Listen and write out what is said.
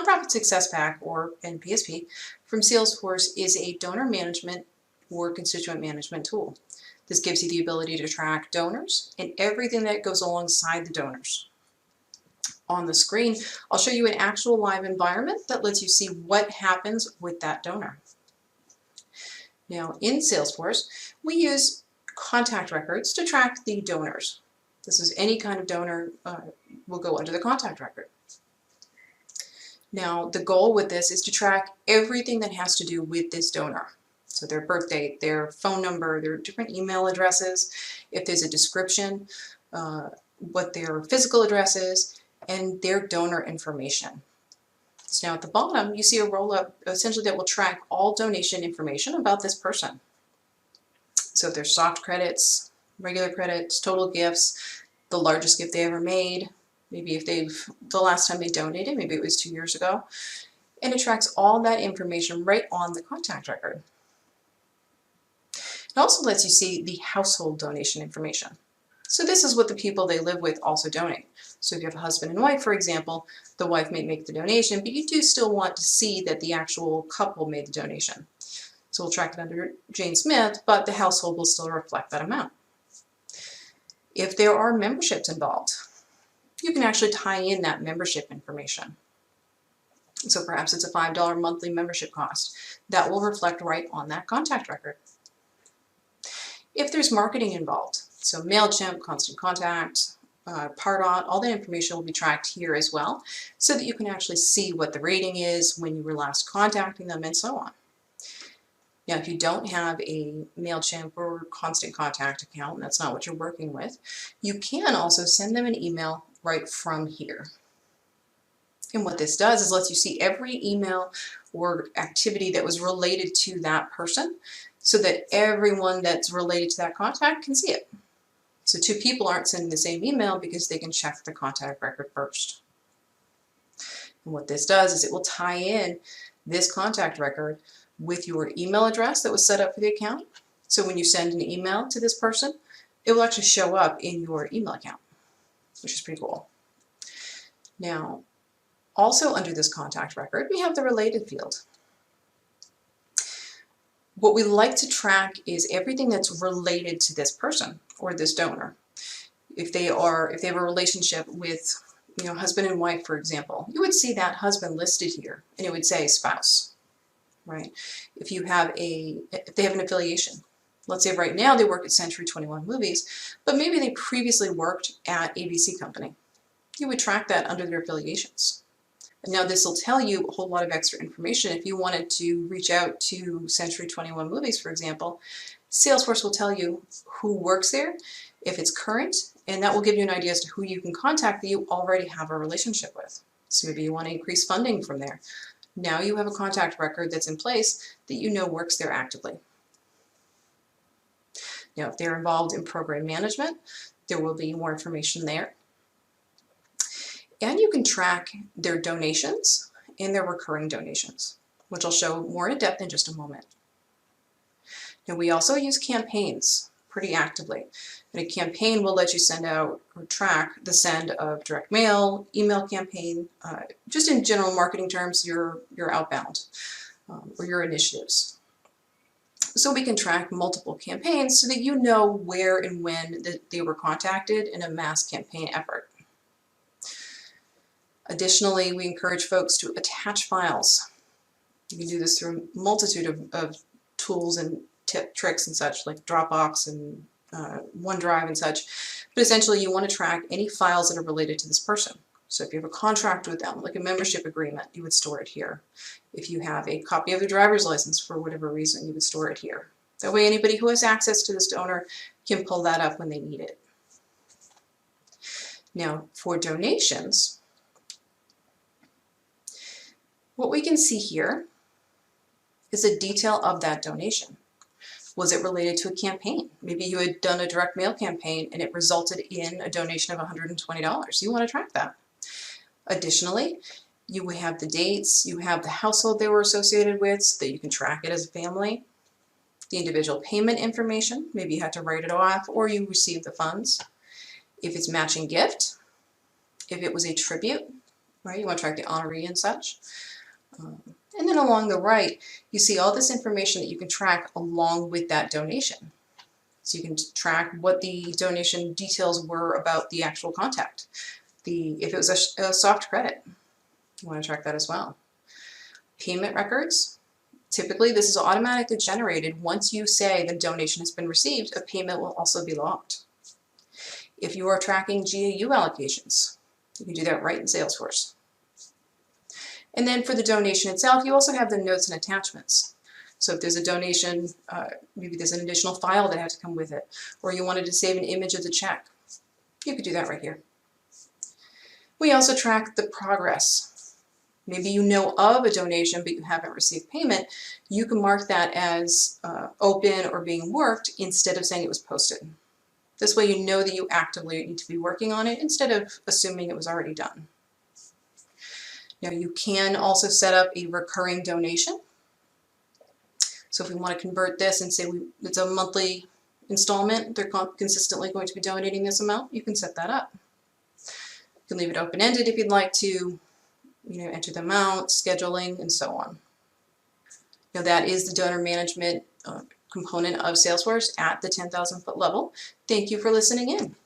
Nonprofit Success Pack, or NPSP, from Salesforce is a donor management or constituent management tool. This gives you the ability to track donors and everything that goes alongside the donors. On the screen, I'll show you an actual live environment that lets you see what happens with that donor. Now, in Salesforce, we use contact records to track the donors. This is any kind of donor will go under the contact record. Now, the goal with this is to track everything that has to do with this donor. So their birth date, their phone number, their different email addresses, if there's a description, what their physical address is, and their donor information. So now at the bottom, you see a roll-up essentially that will track all donation information about this person. So if there's soft credits, regular credits, total gifts, the largest gift they ever made, maybe if the last time they donated, maybe it was 2 years ago, and it tracks all that information right on the contact record. It also lets you see the household donation information. So this is what the people they live with also donate. So if you have a husband and wife, for example, the wife may make the donation, but you do still want to see that the actual couple made the donation. So we'll track it under Jane Smith, but the household will still reflect that amount. If there are memberships involved, you can actually tie in that membership information. So perhaps it's a $5 monthly membership cost. That will reflect right on that contact record. If there's marketing involved, so MailChimp, Constant Contact, Pardot, all that information will be tracked here as well, so that you can actually see what the rating is, when you were last contacting them, and so on. Now, if you don't have a MailChimp or Constant Contact account, and that's not what you're working with, you can also send them an email right from here. And what this does is lets you see every email or activity that was related to that person, so that everyone that's related to that contact can see it. So two people aren't sending the same email because they can check the contact record first. And what this does is it will tie in this contact record with your email address that was set up for the account. So when you send an email to this person, it will actually show up in your email account, which is pretty cool. Now, also under this contact record, we have the related field. What we like to track is everything that's related to this person or this donor. If they have a relationship with, husband and wife, for example, you would see that husband listed here, and it would say spouse, right? If they have an affiliation, let's say right now they work at Century 21 Movies, but maybe they previously worked at ABC Company, you would track that under their affiliations. And now this will tell you a whole lot of extra information. If you wanted to reach out to Century 21 Movies, for example, Salesforce will tell you who works there, if it's current, and that will give you an idea as to who you can contact that you already have a relationship with. So maybe you want to increase funding from there. Now you have a contact record that's in place that you know works there actively. Now, if they're involved in program management, there will be more information there. And you can track their donations and their recurring donations, which I'll show more in depth in just a moment. Now, we also use campaigns pretty actively. And a campaign will let you send out or track the send of direct mail, email campaign, just in general marketing terms, your outbound or your initiatives. So we can track multiple campaigns so that you know where and when they were contacted in a mass campaign effort. Additionally, we encourage folks to attach files. You can do this through a multitude of tools and tricks and such, like Dropbox and OneDrive and such. But essentially, you want to track any files that are related to this person. So if you have a contract with them, like a membership agreement, you would store it here. If you have a copy of their driver's license for whatever reason, you would store it here. That way, anybody who has access to this donor can pull that up when they need it. Now, for donations, what we can see here is a detail of that donation. Was it related to a campaign? Maybe you had done a direct mail campaign and it resulted in a donation of $120. You want to track that. Additionally, you would have the dates, you have the household they were associated with so that you can track it as a family. The individual payment information, maybe you had to write it off or you received the funds. If it's matching gift, if it was a tribute, right? You want to track the honoree and such. And then along the right, you see all this information that you can track along with that donation. So you can track what the donation details were about the actual contact. If it was a soft credit, you want to track that as well. Payment records. Typically, this is automatically generated once you say the donation has been received. A payment will also be logged. If you are tracking GAU allocations, you can do that right in Salesforce. And then for the donation itself, you also have the notes and attachments. So if there's a donation, maybe there's an additional file that has to come with it, or you wanted to save an image of the check, you could do that right here. We also track the progress. Maybe you know of a donation, but you haven't received payment. You can mark that as open or being worked instead of saying it was posted. This way you know that you actively need to be working on it instead of assuming it was already done. Now you can also set up a recurring donation. So if we want to convert this and say it's a monthly installment, they're consistently going to be donating this amount, you can set that up. You can leave it open-ended if you'd like to, enter the amount, scheduling, and so on. Now that is the donor management component of Salesforce at the 10,000 foot level. Thank you for listening in.